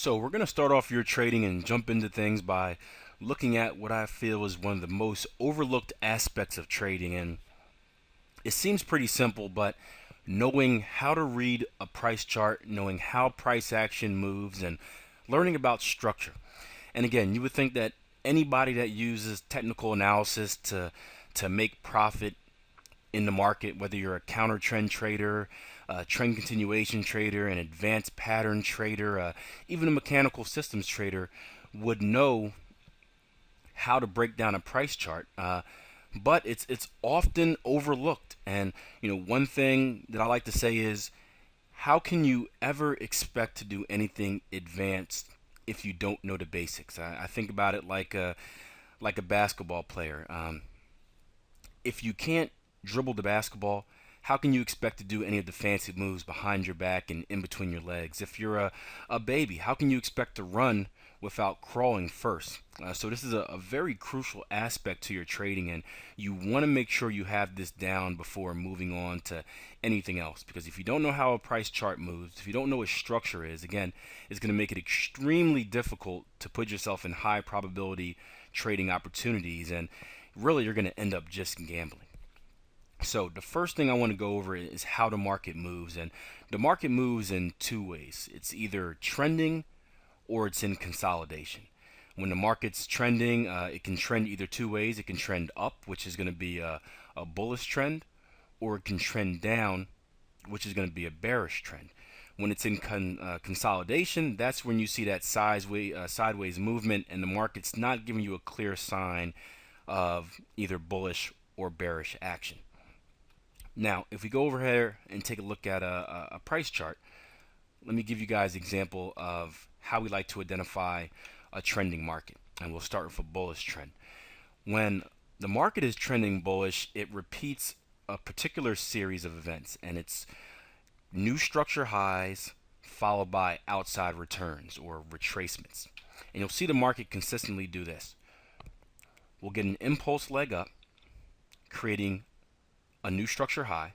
So we're going to start off your trading and jump into things by looking at what I feel is one of the most overlooked aspects of trading. And it seems pretty simple, but knowing how to read a price chart, knowing how price action moves, and learning about structure. And again, you would think that anybody that uses technical analysis to make profit in the market, whether you're a counter trend trader, a trend continuation trader, an advanced pattern trader, even a mechanical systems trader, would know how to break down a price chart. But it's often overlooked. And one thing that I like to say is, how can you ever expect to do anything advanced if you don't know the basics? I think about it like a basketball player. If you can't dribble the basketball, how can you expect to do any of the fancy moves behind your back and in between your legs? If you're a baby, how can you expect to run without crawling first? So this is a very crucial aspect to your trading, and you want to make sure you have this down before moving on to anything else. Because if you don't know how a price chart moves, if you don't know what structure is, again, it's going to make it extremely difficult to put yourself in high probability trading opportunities, and really you're going to end up just gambling. So the first thing I want to go over is how the market moves, and the market moves in two ways. It's either trending or it's in consolidation. When the market's trending, it can trend either two ways. It can trend up, which is going to be a bullish trend, or it can trend down, which is going to be a bearish trend. When it's in consolidation, that's when you see that sideways movement, and the market's not giving you a clear sign of either bullish or bearish action. Now, if we go over here and take a look at a price chart, let me give you guys an example of how we like to identify a trending market. And we'll start with a bullish trend. When the market is trending bullish, it repeats a particular series of events, and it's new structure highs followed by outside returns or retracements. And you'll see the market consistently do this. We'll get an impulse leg up, creating a new structure high.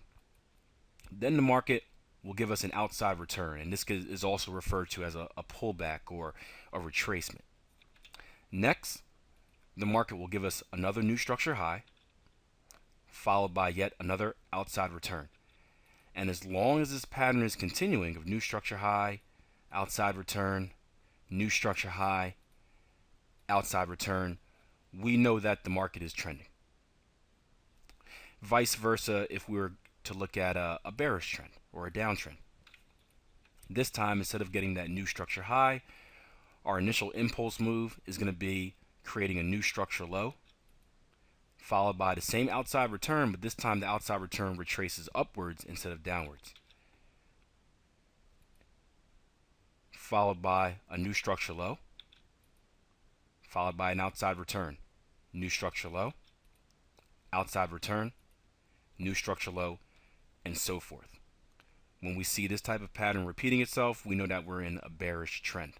Then the market will give us an outside return, and this is also referred to as a pullback or a retracement. Next, the market will give us another new structure high, followed by yet another outside return. And as long as this pattern is continuing of new structure high, outside return, new structure high, outside return, we know that the market is trending. Vice versa, if we were to look at a bearish trend or a downtrend. This time, instead of getting that new structure high, our initial impulse move is going to be creating a new structure low, followed by the same outside return, but this time the outside return retraces upwards instead of downwards, followed by a new structure low, followed by an outside return, new structure low, outside return, new structure low, and so forth. When we see this type of pattern repeating itself, we know that we're in a bearish trend.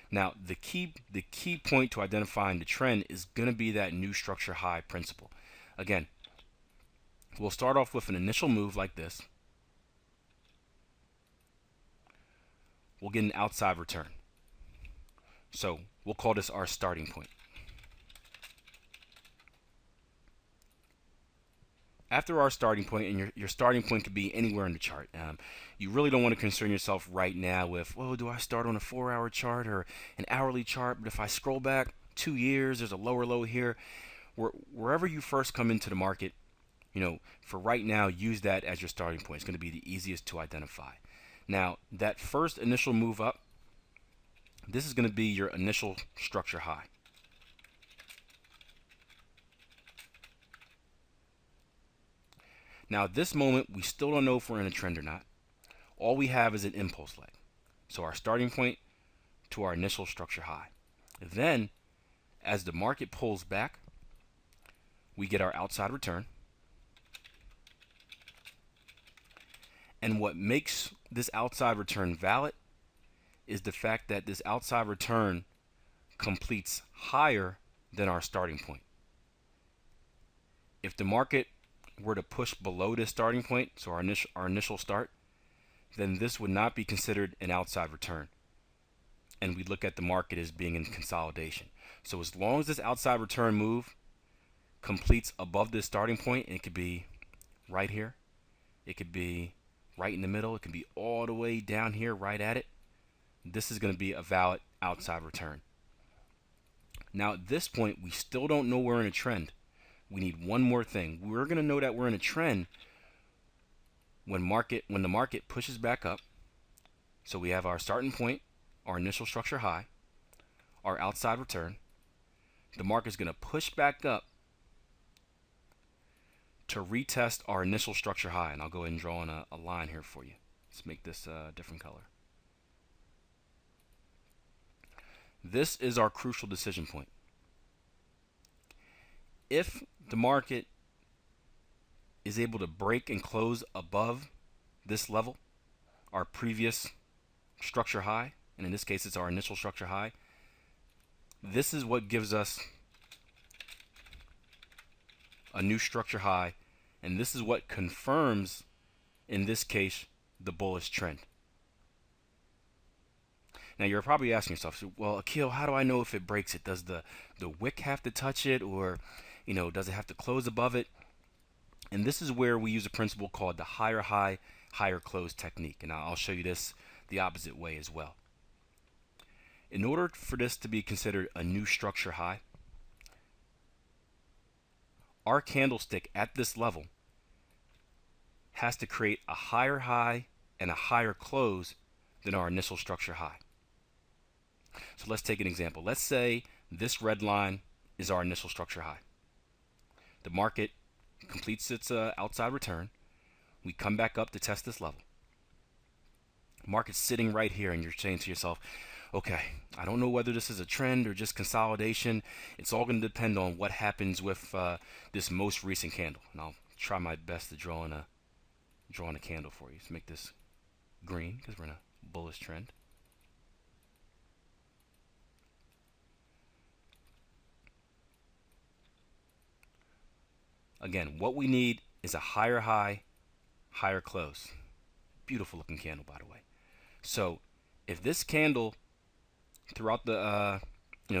Now, the key point to identifying the trend is going to be that new structure high principle. Again, we'll start off with an initial move like this. We'll get an outside return. So we'll call this our starting point. After our starting point, and your starting point could be anywhere in the chart. You really don't want to concern yourself right now with, well, do I start on a 4-hour chart or an hourly chart? But if I scroll back 2 years, there's a lower low here. Wherever you first come into the market, for right now, use that as your starting point. It's going to be the easiest to identify. Now, that first initial move up, this is going to be your initial structure high. Now, at this moment, we still don't know if we're in a trend or not. All we have is an impulse leg. So our starting point to our initial structure high. Then, as the market pulls back, we get our outside return. And what makes this outside return valid is the fact that this outside return completes higher than our starting point. If the market were to push below this starting point, so our initial start, then this would not be considered an outside return. and we look at the market as being in consolidation. So as long as this outside return move completes above this starting point, and it could be right here, it could be right in the middle, it could be all the way down here right at it, this is going to be a valid outside return. Now at this point, we still don't know we're in a trend. We need one more thing. We're going to know that we're in a trend when the market pushes back up. So we have our starting point, our initial structure high, our outside return. The market is going to push back up to retest our initial structure high. And I'll go ahead and draw on a line here for you. Let's make this a different color. This is our crucial decision point. If the market is able to break and close above this level, our previous structure high, and in this case it's our initial structure high, this is what gives us a new structure high, and this is what confirms, in this case, the bullish trend. Now you're probably asking yourself, well, Akil, how do I know if it breaks it? Does the wick have to touch it, or does it have to close above it? And this is where we use a principle called the higher high, higher close technique, and I'll show you this the opposite way as well. In order for this to be considered a new structure high, our candlestick at this level has to create a higher high and a higher close than our initial structure high. So let's take an example. Let's say this red line is our initial structure high. The market completes its outside return. We come back up to test this level. Market's sitting right here, and you're saying to yourself, okay, I don't know whether this is a trend or just consolidation. It's all going to depend on what happens with this most recent candle. And I'll try my best to draw in a candle for you. Let's make this green because we're in a bullish trend. Again, what we need is a higher high, higher close. Beautiful looking candle, by the way. So if this candle throughout the,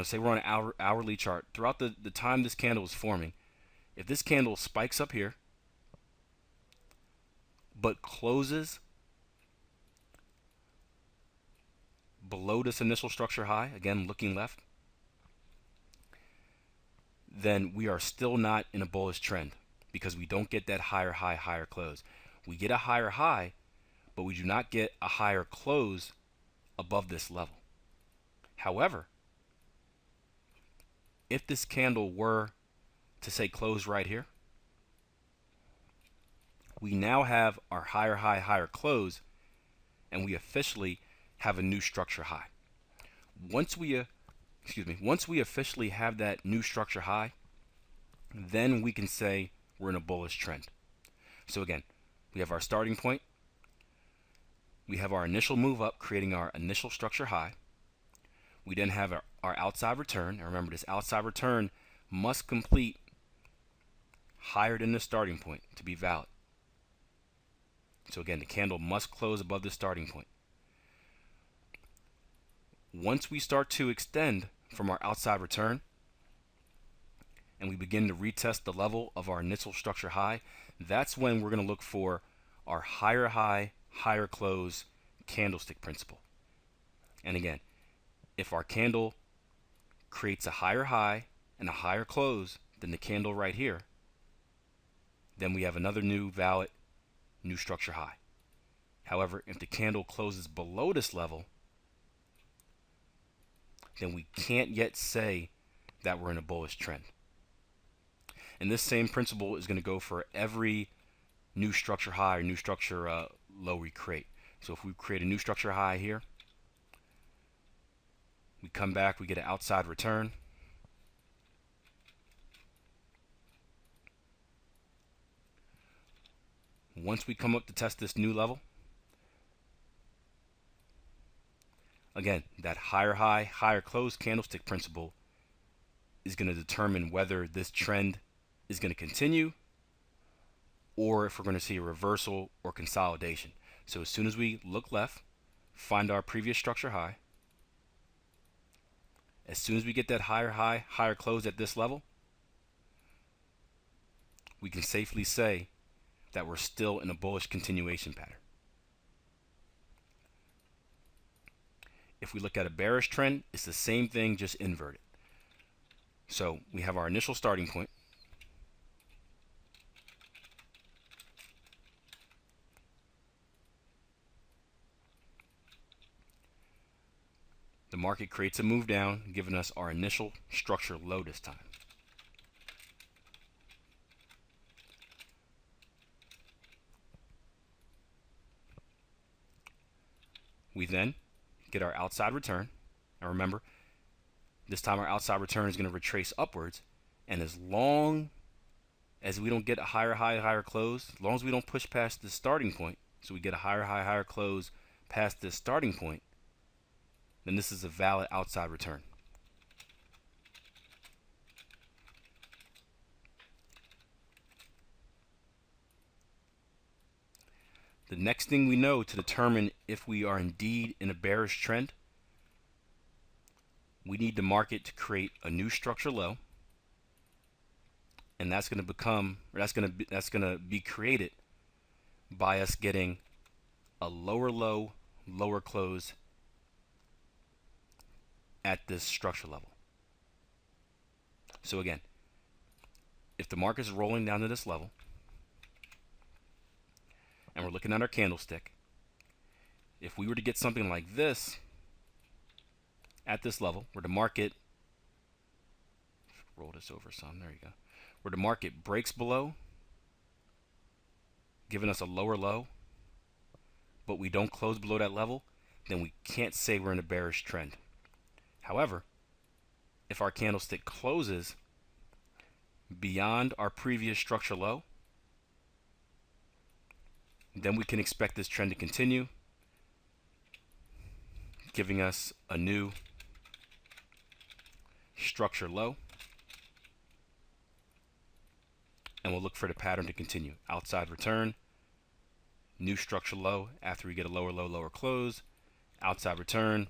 say we're on an hourly chart, throughout the time this candle is forming, if this candle spikes up here, but closes below this initial structure high, again looking left, then we are still not in a bullish trend because we don't get that higher high, higher close. We get a higher high, but we do not get a higher close above this level. However, if this candle were to say close right here, we now have our higher high, higher close, and we officially have a new structure high. Once we officially have that new structure high, then we can say we're in a bullish trend. So again, we have our starting point. We have our initial move up, creating our initial structure high. We then have our outside return. And remember, this outside return must complete higher than the starting point to be valid. So again, the candle must close above the starting point. Once we start to extend from our outside return and we begin to retest the level of our initial structure high, that's when we're going to look for our higher high, higher close candlestick principle. And again, if our candle creates a higher high and a higher close than the candle right here, then we have another new valid new structure high. However, if the candle closes below this level, then we can't yet say that we're in a bullish trend. And this same principle is going to go for every new structure high or new structure low we create. So if we create a new structure high here, we come back, we get an outside return. Once we come up to test this new level, again, that higher high, higher close candlestick principle is going to determine whether this trend is going to continue or if we're going to see a reversal or consolidation. So as soon as we look left, find our previous structure high, As soon as we get that higher high, higher close at this level, we can safely say that we're still in a bullish continuation pattern. If we look at a bearish trend, it's the same thing, just inverted. So we have our initial starting point. The market creates a move down, giving us our initial structure low this time. We then get our outside return. And remember, this time our outside return is going to retrace upwards. And as long as we don't get a higher high, higher close, as long as we don't push past the starting point, so we get a higher high, higher close past this starting point, then this is a valid outside return. The next thing we know to determine if we are indeed in a bearish trend, we need the market to create a new structure low, and that's going to be created by us getting a lower low, lower close at this structure level. So again, if the market is rolling down to this level and we're looking at our candlestick, if we were to get something like this at this level where the market, roll this over some, there you go, where the market breaks below, giving us a lower low, but we don't close below that level, then we can't say we're in a bearish trend. However, if our candlestick closes beyond our previous structure low, then we can expect this trend to continue, giving us a new structure low, and we'll look for the pattern to continue. Outside return, new structure low after we get a lower low, lower close, outside return,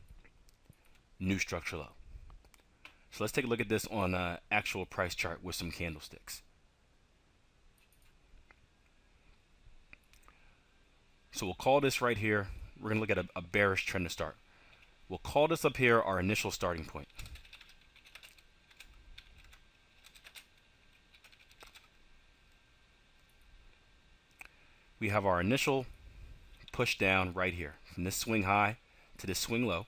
new structure low. So let's take a look at this on an actual price chart with some candlesticks. So we'll call this right here, we're going to look at a bearish trend to start. We'll call this up here our initial starting point. We have our initial push down right here from this swing high to this swing low,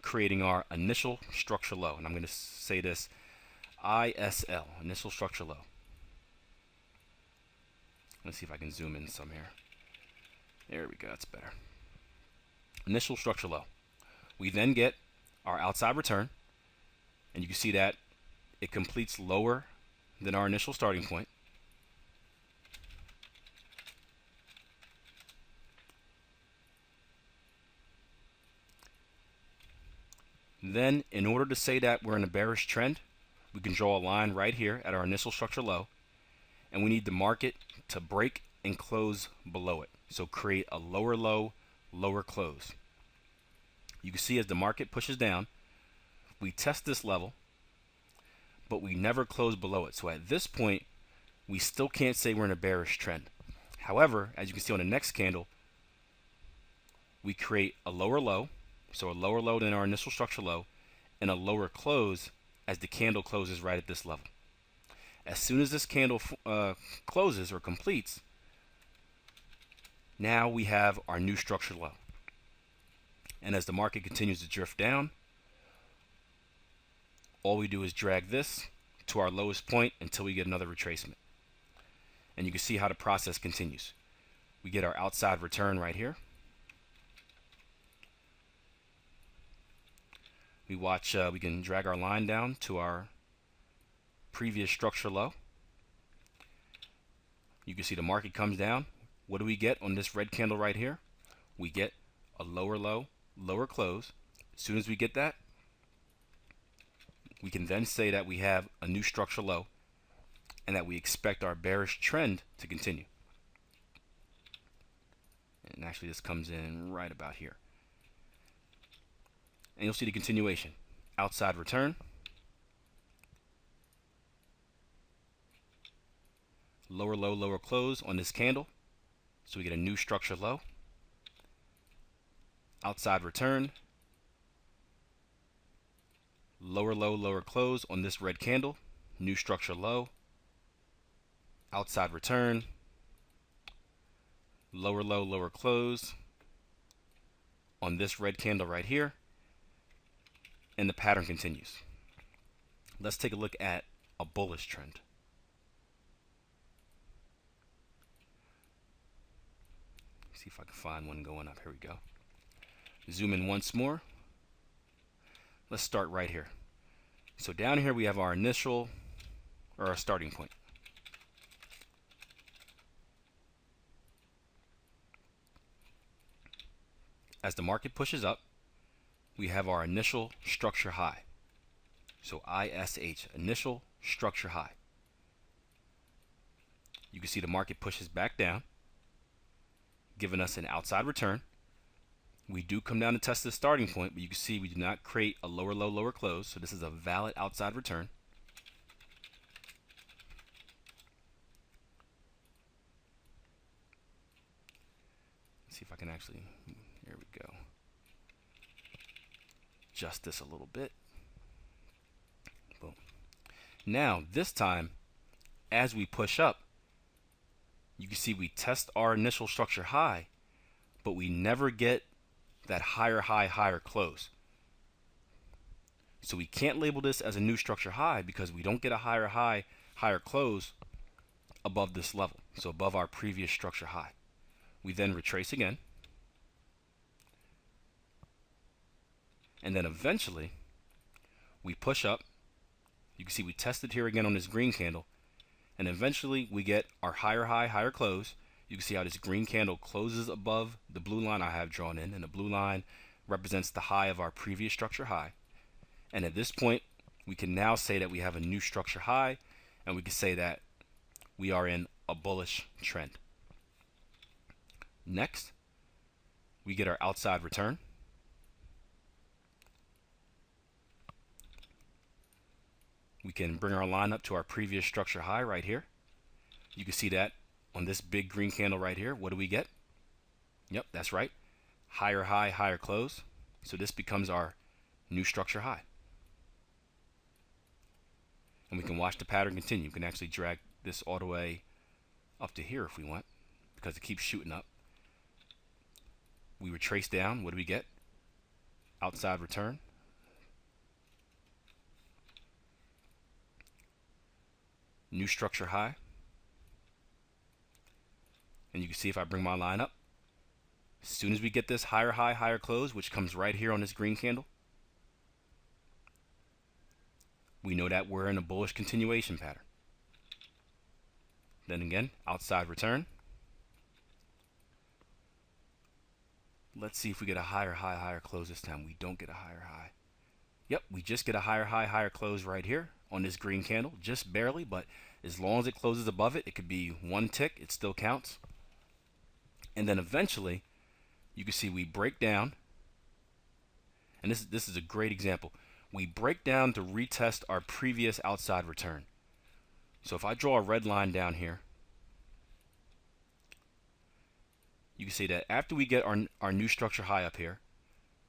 creating our initial structure low. And I'm going to say this ISL, initial structure low. Let's see if I can zoom in some here. There we go, that's better. Initial structure low. We then get our outside return, and you can see that it completes lower than our initial starting point. Then, in order to say that we're in a bearish trend, we can draw a line right here at our initial structure low, and we need the market to break and close below it. So create a lower low, lower close. You can see as the market pushes down, we test this level, but we never close below it. So at this point, we still can't say we're in a bearish trend. However, as you can see on the next candle, we create a lower low, so a lower low than our initial structure low, and a lower close as the candle closes right at this level. As soon as this candle closes or completes, now we have our new structure low. And as the market continues to drift down, all we do is drag this to our lowest point until we get another retracement. And you can see how the process continues. We get our outside return right here. We watch, we can drag our line down to our previous structure low. You can see the market comes down. What do we get on this red candle right here? We get a lower low, lower close. As soon as we get that, we can then say that we have a new structure low and that we expect our bearish trend to continue. And actually this comes in right about here. And you'll see the continuation. outside return, lower low, lower close on this candle. So we get a new structure low, outside return, lower low, lower close on this red candle, new structure low, outside return, lower low, lower close on this red candle right here, and the pattern continues. Let's take a look at a bullish trend. See if I can find one going up. Here we go. Zoom in once more. Let's start right here. So down here we have our initial, or our starting point. As the market pushes up, we have our initial structure high. So ISH, initial structure high. You can see the market pushes back down, giving us an outside return. We do come down to test this starting point, but you can see we do not create a lower low, lower close. So this is a valid outside return. Let's see if I can actually, here we go. Adjust this a little bit. Boom. Now, this time, as we push up, you can see we test our initial structure high, but we never get that higher high, higher close. So we can't label this as a new structure high because we don't get a higher high, higher close above this level. So above our previous structure high. We then retrace again. And then eventually we push up. You can see we tested here again on this green candle. And eventually we get our higher high, higher close. You can see how this green candle closes above the blue line I have drawn in, and the blue line represents the high of our previous structure high. And at this point, we can now say that we have a new structure high, and we can say that we are in a bullish trend. Next, we get our outside return. We can bring our line up to our previous structure high right here. You can see that on this big green candle right here. What do we get? Yep, that's right. Higher high, higher close. So this becomes our new structure high. And we can watch the pattern continue. We can actually drag this all the way up to here if we want, because it keeps shooting up. We retrace down. What do we get? Outside return. New structure high. And you can see if I bring my line up, as soon as we get this higher high, higher close, which comes right here on this green candle, we know that we're in a bullish continuation pattern. Then again, outside return. Let's see if we get a higher high, higher close this time. We don't get a higher high. Yep, we just get a higher high, higher close right here on this green candle, just barely, but as long as it closes above it, it could be one tick, it still counts. And then eventually, you can see we break down, and this is a great example. We break down to retest our previous outside return. So if I draw a red line down here, you can see that after we get our new structure high up here,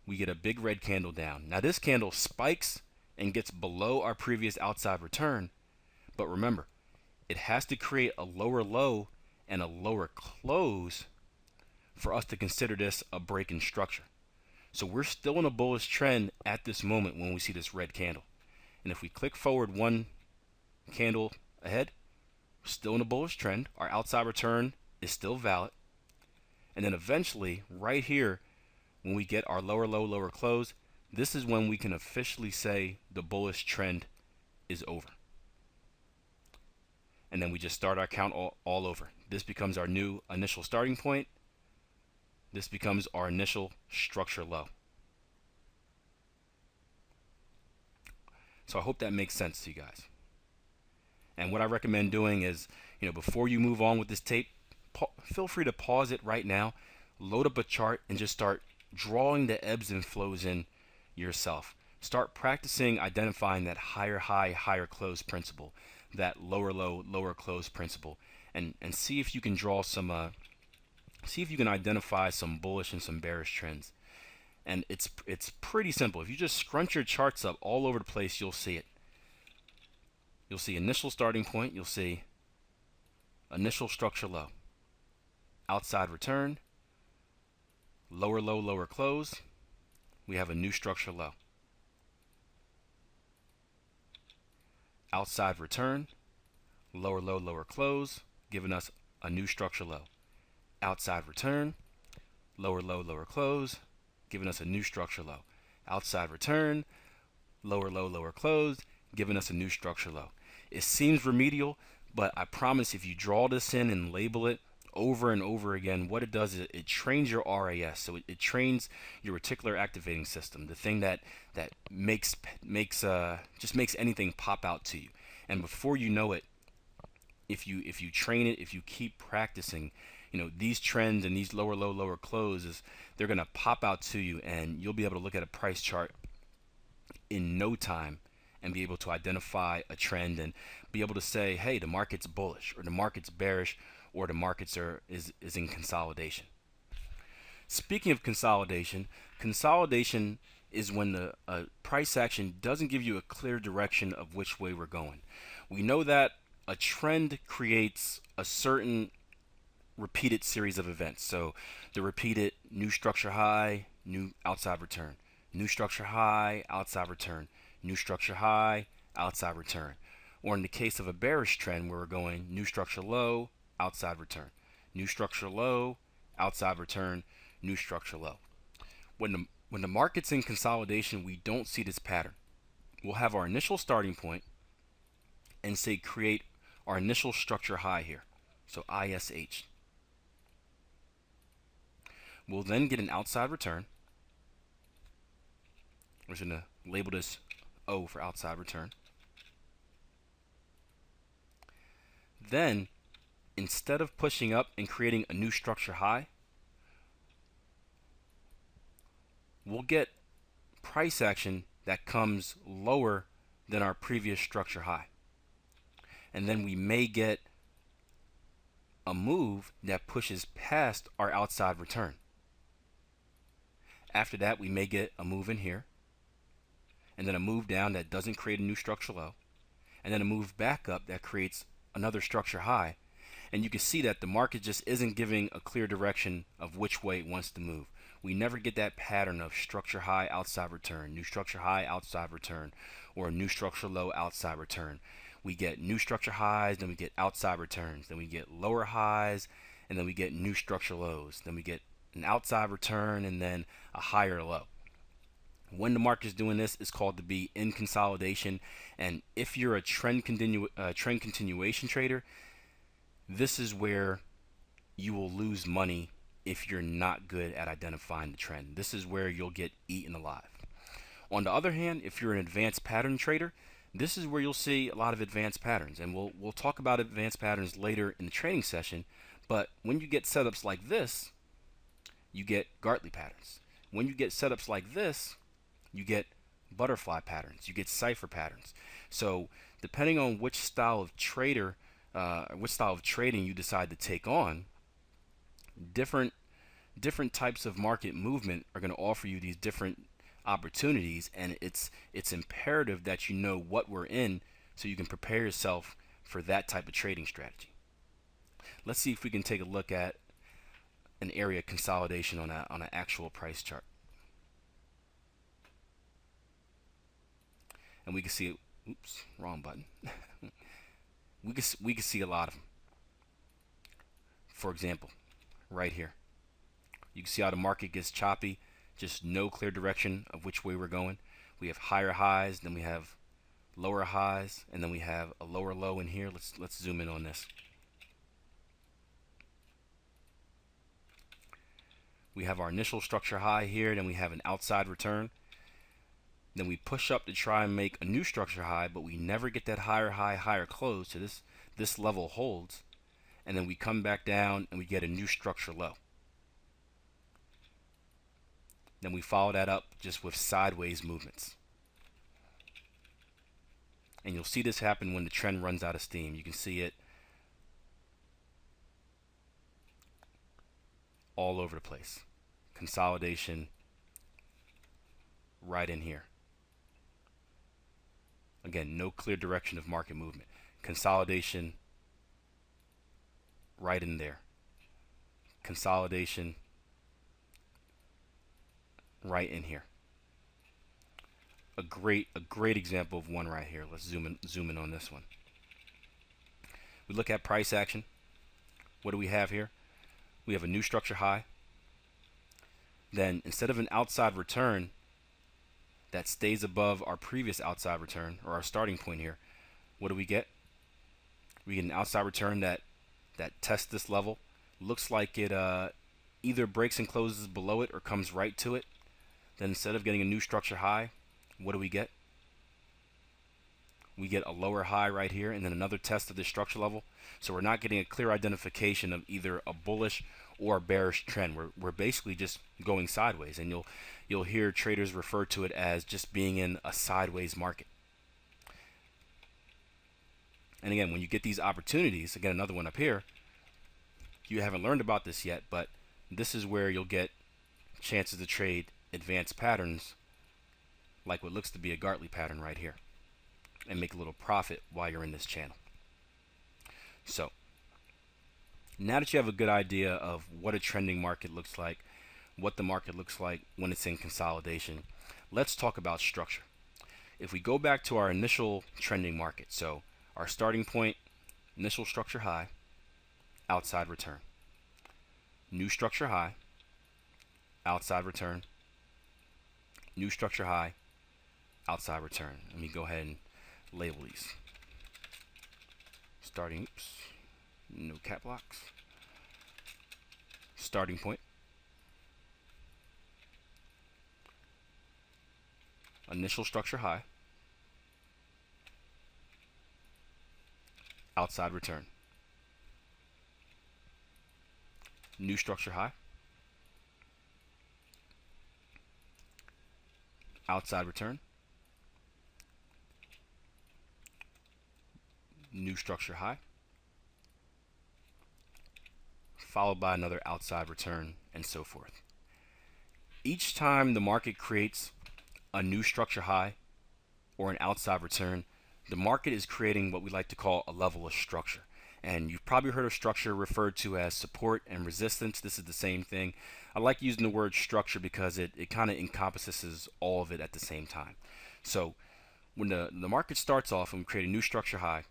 we get a big red candle down. Now this candle spikes and gets below our previous outside return, but remember, it has to create a lower low and a lower close for us to consider this a break in structure. So we're still in a bullish trend at this moment when we see this red candle. And if we click forward one candle ahead, we're still in a bullish trend. Our outside return is still valid. And then eventually, right here, when we get our lower low, lower close, this is when we can officially say the bullish trend is over. And then we just start our count all over. This becomes our new initial starting point. This becomes our initial structure low. So I hope that makes sense to you guys. And what I recommend doing is, before you move on with this tape, feel free to pause it right now, load up a chart, and just start drawing the ebbs and flows in yourself. Start practicing identifying that higher high, higher close principle, that lower low, lower close principle, and see if you can draw some, see if you can identify some bullish and some bearish trends. And it's pretty simple. If you just scrunch your charts up all over the place, you'll see it. You'll see initial starting point. You'll see initial structure low, outside return, lower low, lower close. We have a new structure low. Outside return, lower low, lower close, giving us a new structure low. Outside return, lower low, lower close, giving us a new structure low. Outside return, lower low, lower close, giving us a new structure low. It seems remedial, but I promise if you draw this in and label it over and over again, what it does is it trains your RAS. So it trains your reticular activating system, the thing that just makes anything pop out to you. And before you know it, if you train it, if you keep practicing, these trends and these lower low, lower closes, they're gonna pop out to you, and you'll be able to look at a price chart in no time and be able to identify a trend and be able to say, hey, the market's bullish or the market's bearish or the markets is in consolidation. Speaking of consolidation, consolidation is when the price action doesn't give you a clear direction of which way we're going. We know that a trend creates a certain repeated series of events. So the repeated new structure high, new outside return, new structure high, outside return, new structure high, outside return. Or in the case of a bearish trend where we're going new structure low, outside return, new structure low, outside return, new structure low. When the market's in consolidation, we don't see this pattern. We'll have our initial starting point and say create our initial structure high here. So ISH. We'll then get an outside return. We're just going to label this O for outside return. Then, instead of pushing up and creating a new structure high, we'll get price action that comes lower than our previous structure high. And then we may get a move that pushes past our outside return. After that, we may get a move in here, and then a move down that doesn't create a new structure low, and then a move back up that creates another structure high. And you can see that the market just isn't giving a clear direction of which way it wants to move. We never get that pattern of structure high, outside return, new structure high, outside return, or new structure low, outside return. We get new structure highs, then we get outside returns, then we get lower highs, and then we get new structure lows, then we get an outside return, and then a higher low. When the market is doing this, it's called to be in consolidation. And if you're a trend continuation trader, this is where you will lose money if you're not good at identifying the trend. This is where you'll get eaten alive. On the other hand, if you're an advanced pattern trader, this is where you'll see a lot of advanced patterns, and we'll talk about advanced patterns later in the training session. But when you get setups like this, you get Gartley patterns. When you get setups like this, you get butterfly patterns, you get cipher patterns. So depending on which style of trader, which style of trading you decide to take on, different types of market movement are going to offer you these different opportunities, and it's imperative that you know what we're in so you can prepare yourself for that type of trading strategy. Let's see if we can take a look at an area consolidation on an actual price chart. And we can see, oops, wrong button. we can see a lot of them. For example, right here, you can see how the market gets choppy, just no clear direction of which way we're going. We have higher highs, then we have lower highs, and then we have a lower low in here. Let's zoom in on this. We have our initial structure high here, then we have an outside return. Then we push up to try and make a new structure high, but we never get that higher high, higher close. So this level holds. And then we come back down and we get a new structure low. Then we follow that up just with sideways movements. And you'll see this happen when the trend runs out of steam. You can see it all over the place. Consolidation right in here. Again, no clear direction of market movement. Consolidation right in there. Consolidation right in here. A great example of one right here. Let's zoom in on this one. We look at price action. What do we have here? We have a new structure high. Then instead of an outside return that stays above our previous outside return, or our starting point here, what do we get? We get an outside return that tests this level. Looks like it either breaks and closes below it or comes right to it. Then instead of getting a new structure high, what do we get? We get a lower high right here, and then another test of this structure level. So we're not getting a clear identification of either a bullish or a bearish trend. We're basically just going sideways, and you'll hear traders refer to it as just being in a sideways market. And again, when you get these opportunities, again, another one up here, you haven't learned about this yet, but this is where you'll get chances to trade advanced patterns like what looks to be a Gartley pattern right here, and make a little profit while you're in this channel. So now that you have a good idea of what a trending market looks like, what the market looks like when it's in consolidation, let's talk about structure. If we go back to our initial trending market, so our starting point, initial structure high, outside return. New structure high, outside return. New structure high, outside return. Let me go ahead and label these. Starting, no cap locks. Starting point. Initial structure high, outside return. New structure high, outside return. New structure high, followed by another outside return, and so forth. Each time the market creates a new structure high or an outside return, the market is creating what we like to call a level of structure. And you've probably heard of structure referred to as support and resistance. This is the same thing. I like using the word structure because it kind of encompasses all of it at the same time. So when the market starts off and we create a new structure high,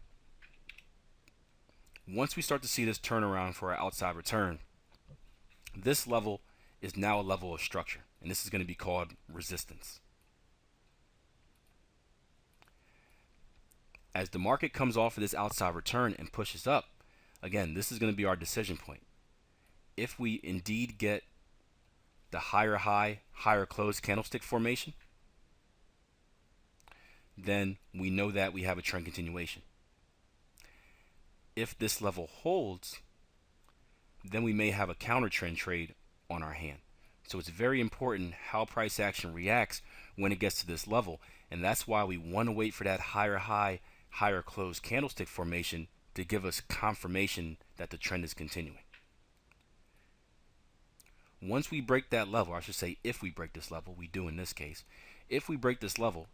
once we start to see this turnaround for our outside return, this level is now a level of structure, and this is going to be called resistance. As the market comes off of this outside return and pushes up, again, this is going to be our decision point. If we indeed get the higher high, higher close candlestick formation, then we know that we have a trend continuation. If this level holds, then we may have a counter trend trade on our hand. So it's very important how price action reacts when it gets to this level, and that's why we want to wait for that higher high, higher close candlestick formation to give us confirmation that the trend is continuing. Once we break that level, I should say if we break this level, we do in this case, if we break this level,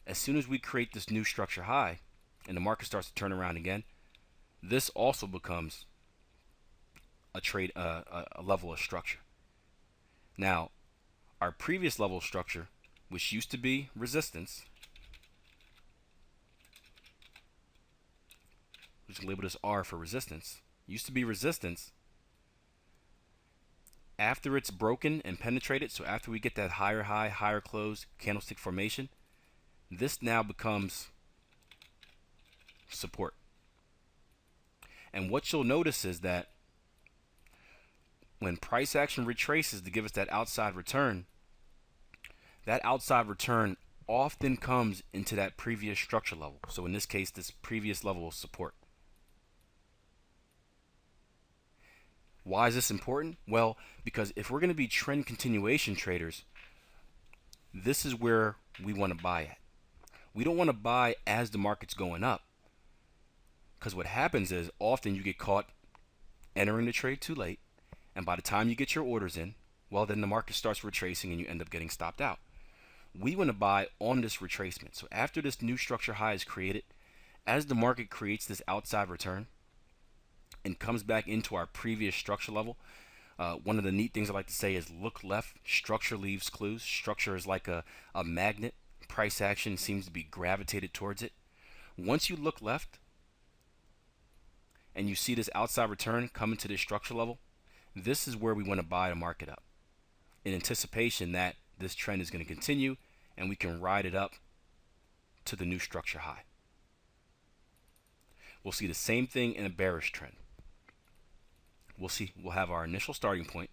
as soon as we create this new structure high and the market starts to turn around again, this also becomes a level of structure. Now, our previous level of structure, which used to be resistance, we can label this R for resistance, used to be resistance. After it's broken and penetrated, so after we get that higher high, higher close candlestick formation, this now becomes support. And what you'll notice is that when price action retraces to give us that outside return often comes into that previous structure level. So in this case, this previous level of support. Why is this important? Well, because if we're going to be trend continuation traders, this is where we want to buy at. We don't want to buy as the market's going up, because what happens is often you get caught entering the trade too late, and by the time you get your orders in, well, then the market starts retracing and you end up getting stopped out. We want to buy on this retracement. So after this new structure high is created, as the market creates this outside return and comes back into our previous structure level, one of the neat things I like to say is look left, structure leaves clues. Structure is like a magnet. Price action seems to be gravitated towards it. Once you look left and you see this outside return coming to this structure level, this is where we want to buy the market up in anticipation that this trend is going to continue and we can ride it up to the new structure high. We'll see the same thing in a bearish trend. We'll have our initial starting point.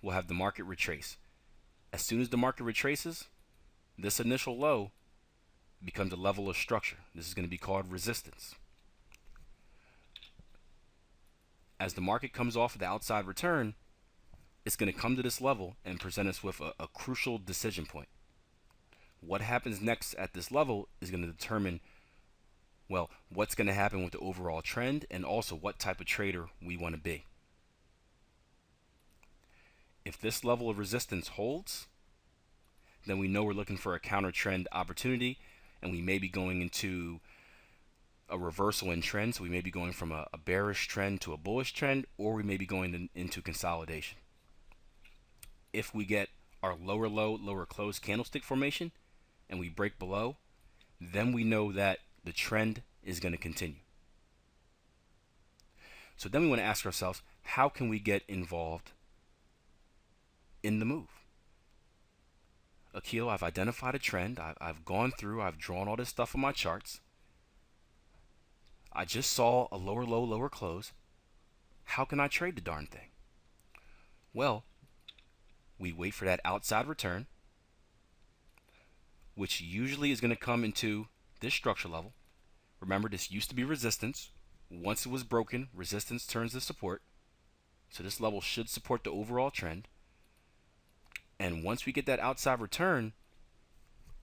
We'll have the market retrace. As soon as the market retraces, this initial low becomes a level of structure. This is going to be called resistance. As the market comes off of the outside return, it's going to come to this level and present us with a crucial decision point. What happens next at this level is going to determine, well, what's going to happen with the overall trend and also what type of trader we want to be. If this level of resistance holds, then we know we're looking for a counter trend opportunity, and we may be going into a reversal in trend. So we may be going from a bearish trend to a bullish trend, or we may be going into consolidation. If we get our lower low, lower close candlestick formation and we break below, then we know that the trend is going to continue. So then we want to ask ourselves, how can we get involved in the move? Akil, I've identified a trend. I've gone through, I've drawn all this stuff on my charts. I just saw a lower low, lower close. How can I trade the darn thing? Well, we wait for that outside return, which usually is going to come into this structure level. Remember, this used to be resistance. Once it was broken, resistance turns to support. So this level should support the overall trend. And once we get that outside return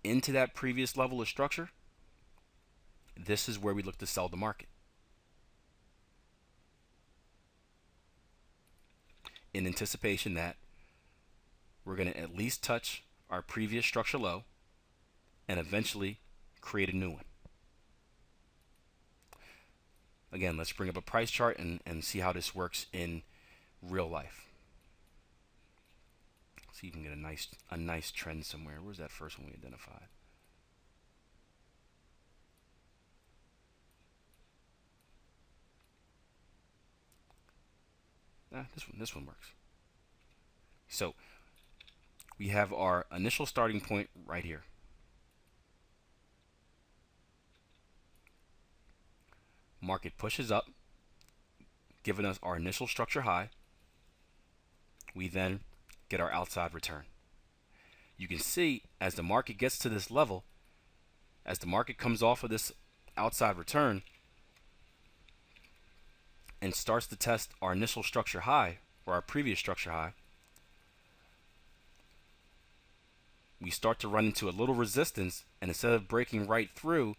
into that previous level of structure, this is where we look to sell the market. In anticipation that we're going to at least touch our previous structure low and eventually create a new one. Again, let's bring up a price chart and see how this works in real life. See if we can get a nice trend somewhere. Where's that first one we identified? This one works. So we have our initial starting point right here. Market pushes up, giving us our initial structure high. We then get our outside return. You can see as the market gets to this level, as the market comes off of this outside return and starts to test our initial structure high or our previous structure high, we start to run into a little resistance, and instead of breaking right through,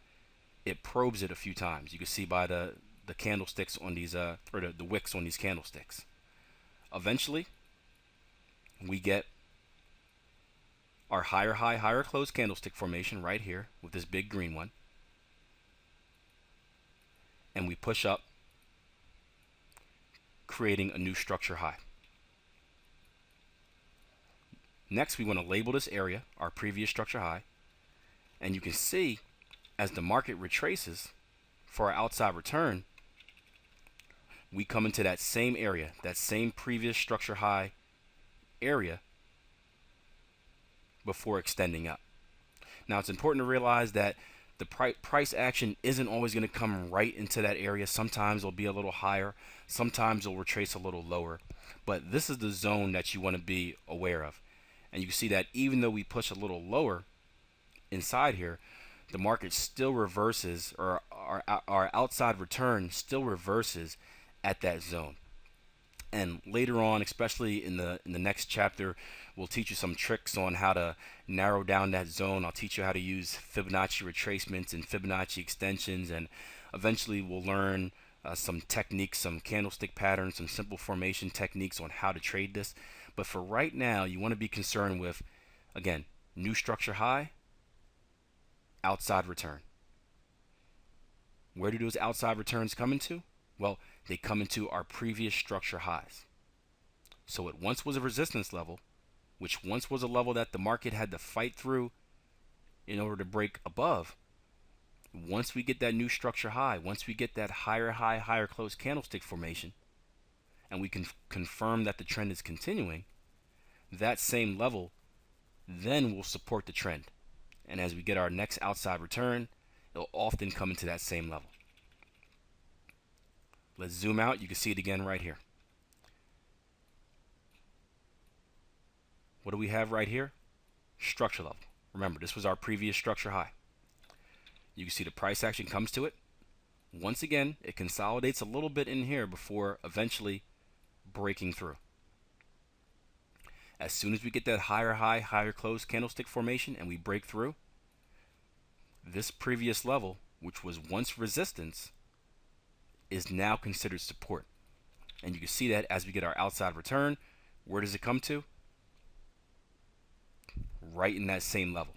it probes it a few times. You can see by the candlesticks on these or the wicks on these candlesticks. Eventually we get our higher high, higher close candlestick formation right here with this big green one, and we push up, creating a new structure high. Next, we want to label this area our previous structure high, and you can see as the market retraces for our outside return, we come into that same area, that same previous structure high area before extending up. Now, it's important to realize that the price action isn't always going to come right into that area. Sometimes it'll be a little higher, sometimes it'll retrace a little lower, but this is the zone that you want to be aware of. And you can see that even though we push a little lower inside here, the market still reverses, or our outside return still reverses at that zone. And later on, especially in the next chapter, we'll teach you some tricks on how to narrow down that zone. I'll teach you how to use Fibonacci retracements and Fibonacci extensions, and eventually we'll learn some techniques, some candlestick patterns, some simple formation techniques on how to trade this. But for right now, you want to be concerned with, again, new structure high, outside return. Where do those outside returns come into? Well, they come into our previous structure highs. So it once was a resistance level, which once was a level that the market had to fight through in order to break above. Once we get that new structure high, once we get that higher high, higher close candlestick formation, and we can confirm that the trend is continuing, that same level then will support the trend. And as we get our next outside return, it'll often come into that same level. Let's zoom out. You can see it again right here. What do we have right here? Structure level. Remember, this was our previous structure high. You can see the price action comes to it. Once again, it consolidates a little bit in here before eventually breaking through. As soon as we get that higher high, higher close candlestick formation and we break through, this previous level, which was once resistance, is now considered support. And you can see that as we get our outside return, where does it come to? Right in that same level,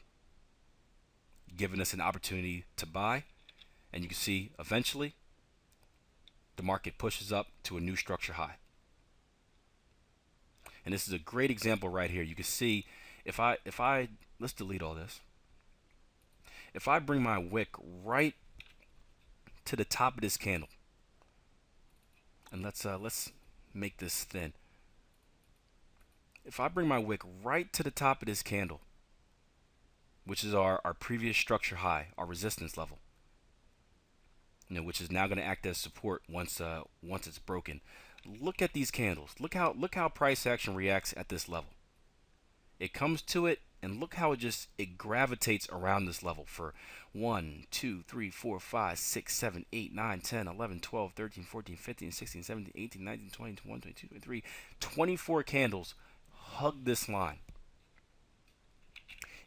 giving us an opportunity to buy. And you can see eventually the market pushes up to a new structure high. And this is a great example right here. You can see if I let's delete all this. If I bring my wick right to the top of this candle, and let's make this thin. If I bring my wick right to the top of this candle, which is our previous structure high, our resistance level, which is now going to act as support once it's broken. Look at these candles. Look how price action reacts at this level. It comes to it, and look how it gravitates around this level for 1, 2, 3, 4, 5, 6, 7, 8, 9, 10, 11, 12, 13, 14, 15, 16, 17, 18, 19, 20, 21, 22, 23, 24 candles hug this line.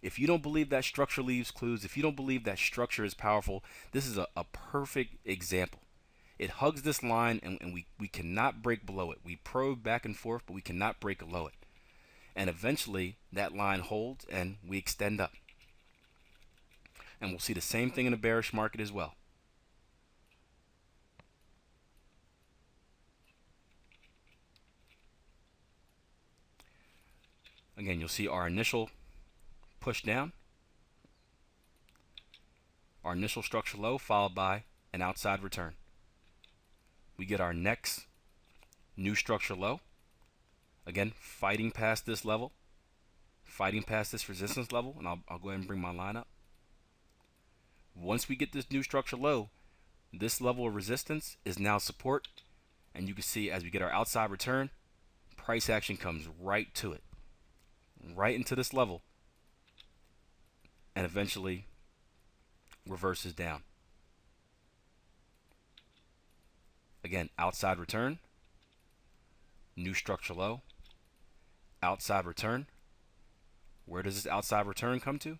If you don't believe that structure leaves clues, if you don't believe that structure is powerful, this is a perfect example. It hugs this line, and we cannot break below it. We probe back and forth, but we cannot break below it. And eventually, that line holds, and we extend up. And we'll see the same thing in a bearish market as well. Again, you'll see our initial push down, our initial structure low, followed by an outside return. We get our next new structure low. Again, fighting past this level, fighting past this resistance level, and I'll go ahead and bring my line up. Once we get this new structure low, this level of resistance is now support, and you can see as we get our outside return, price action comes right to it, right into this level, and eventually reverses down. Again, outside return, new structure low, outside return. Where does this outside return come to?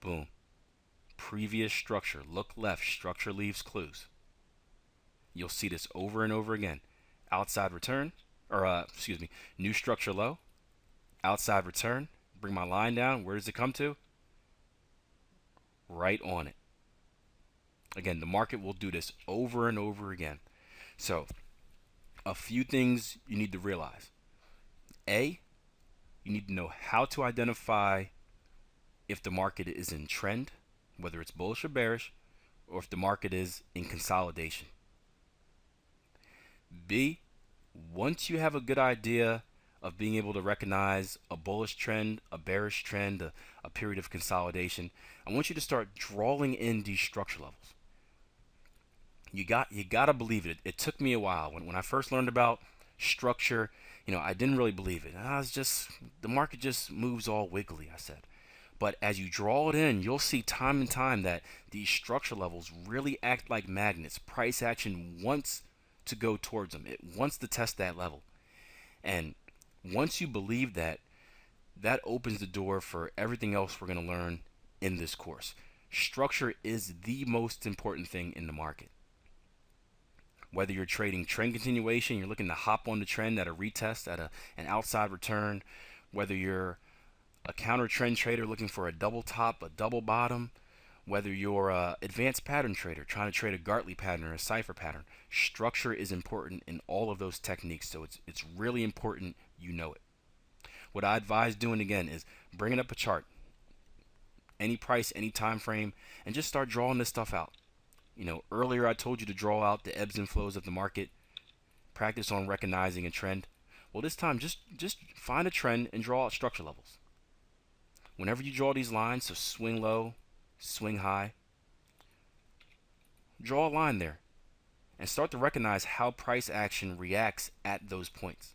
Boom. Previous structure. Look left. Structure leaves clues. You'll see this over and over again. Outside return, or new structure low, outside return. Bring my line down. Where does it come to? Right on it. Again, the market will do this over and over again. So, a few things you need to realize. A, you need to know how to identify if the market is in trend, whether it's bullish or bearish, or if the market is in consolidation. B, once you have a good idea of being able to recognize a bullish trend, a bearish trend, a period of consolidation, I want you to start drawing in these structure levels. You gotta believe it. It took me a while. When I first learned about structure, I didn't really believe it. The market just moves all wiggly, I said. But as you draw it in, you'll see time and time that these structure levels really act like magnets. Price action wants to go towards them. It wants to test that level. And once you believe that, that opens the door for everything else we're going to learn in this course. Structure is the most important thing in the market. Whether you're trading trend continuation, you're looking to hop on the trend at a retest, at an outside return, whether you're a counter trend trader looking for a double top, a double bottom, whether you're a advanced pattern trader trying to trade a Gartley pattern or a cipher pattern, structure is important in all of those techniques. So it's really important you know it. What I advise doing again is bringing up a chart, any price, any time frame, and just start drawing this stuff out. You know, earlier I told you to draw out the ebbs and flows of the market, practice on recognizing a trend. Well, this time just find a trend and draw out structure levels. Whenever you draw these lines, so swing low, swing high, draw a line there and start to recognize how price action reacts at those points.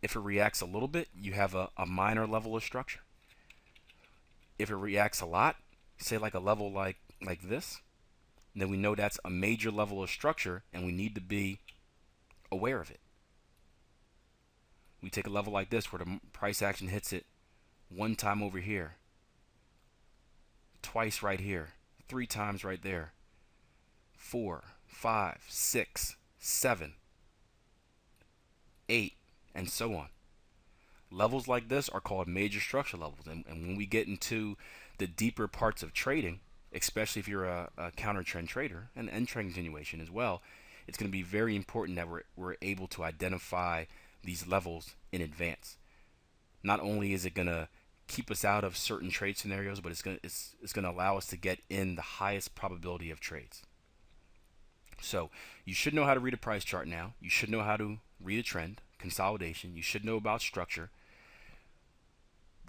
If it reacts a little bit, you have a minor level of structure. If it reacts a lot, say like a level like this, then we know that's a major level of structure and we need to be aware of it. We take a level like this where the price action hits it one time over here, twice right here, 3 times right there, 4, 5, 6, 7, 8, and so on. Levels like this are called major structure levels. And when we get into the deeper parts of trading, especially if you're a counter trend trader and trend continuation as well, it's going to be very important that we're able to identify these levels in advance. Not only is it going to keep us out of certain trade scenarios, but it's going to allow us to get in the highest probability of trades. So you should know how to read a price chart now. You should know how to read a trend, consolidation. You should know about structure.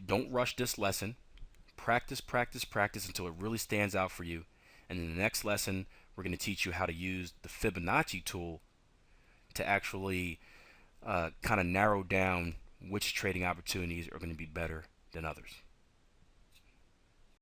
Don't rush this lesson. Practice, practice, practice until it really stands out for you. And in the next lesson, we're going to teach you how to use the Fibonacci tool to actually kind of narrow down which trading opportunities are going to be better than others.